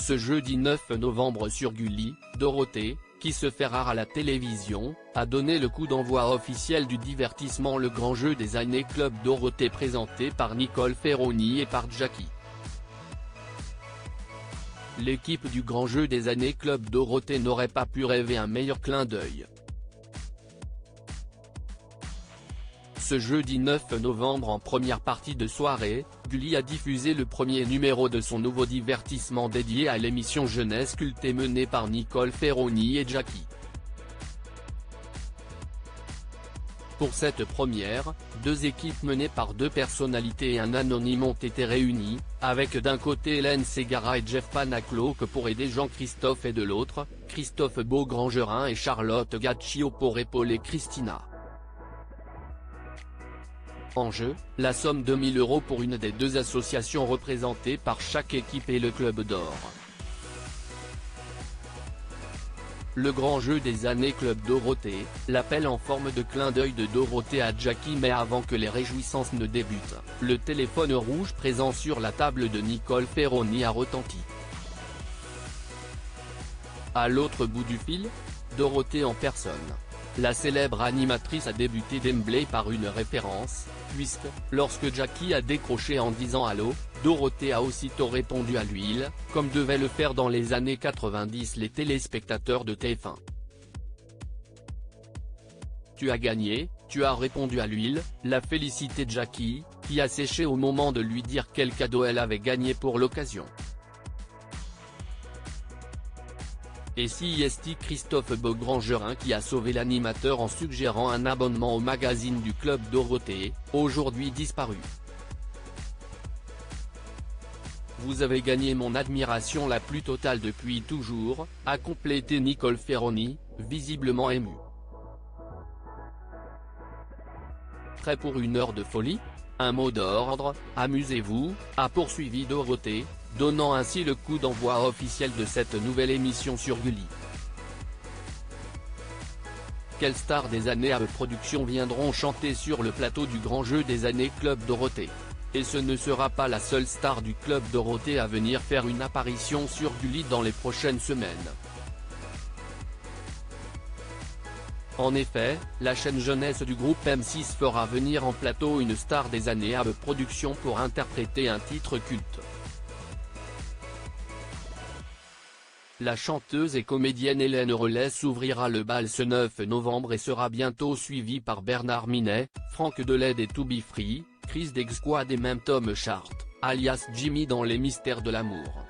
Ce jeudi 9 novembre sur Gulli, Dorothée, qui se fait rare à la télévision, a donné le coup d'envoi officiel du divertissement Le Grand Jeu des Années Club Dorothée présenté par Nicole Ferroni et par Jackie. L'équipe du Grand Jeu des Années Club Dorothée n'aurait pas pu rêver un meilleur clin d'œil. Ce jeudi 9 novembre en première partie de soirée, Gulli a diffusé le premier numéro de son nouveau divertissement dédié à l'émission jeunesse cultée menée par Nicole Ferroni et Jackie. Pour cette première, deux équipes menées par deux personnalités et un anonyme ont été réunies, avec d'un côté Hélène Ségara et Jeff Panacloc pour aider Jean-Christophe et de l'autre, Christophe Beaugrangerin et Charlotte Gaccio pour épauler Christina. En jeu, la somme de 1 000 € pour une des deux associations représentées par chaque équipe et le Club d'Or. Le Grand Jeu des Années Club Dorothée, l'appel en forme de clin d'œil de Dorothée à Jackie, mais avant que les réjouissances ne débutent, le téléphone rouge présent sur la table de Nicole Ferroni a retenti. À l'autre bout du fil, Dorothée en personne. La célèbre animatrice a débuté d'emblée par une référence, puisque, lorsque Jackie a décroché en disant allô, Dorothée a aussitôt répondu à l'huile, comme devaient le faire dans les années 90 les téléspectateurs de TF1. Tu as gagné, tu as répondu à l'huile, l'a félicité Jackie, qui a séché au moment de lui dire quel cadeau elle avait gagné pour l'occasion. Et si est Christophe Beaugrangerin qui a sauvé l'animateur en suggérant un abonnement au magazine du Club Dorothée, aujourd'hui disparu. Vous avez gagné mon admiration la plus totale depuis toujours, a complété Nicole Ferroni, visiblement émue. Prêt pour une heure de folie ? Un mot d'ordre, amusez-vous, a poursuivi Dorothée, donnant ainsi le coup d'envoi officiel de cette nouvelle émission sur Gulli. Quelles stars des années ABE Productions viendront chanter sur le plateau du Grand Jeu des Années Club Dorothée? Et ce ne sera pas la seule star du Club Dorothée à venir faire une apparition sur Gulli dans les prochaines semaines. En effet, la chaîne jeunesse du groupe M6 fera venir en plateau une star des années ABE Productions pour interpréter un titre culte. La chanteuse et comédienne Hélène Relais ouvrira le bal ce 9 novembre et sera bientôt suivie par Bernard Minet, Franck Deled et To Be Free, Chris Deg Squad et même Tom Chart, alias Jimmy dans Les Mystères de l'amour.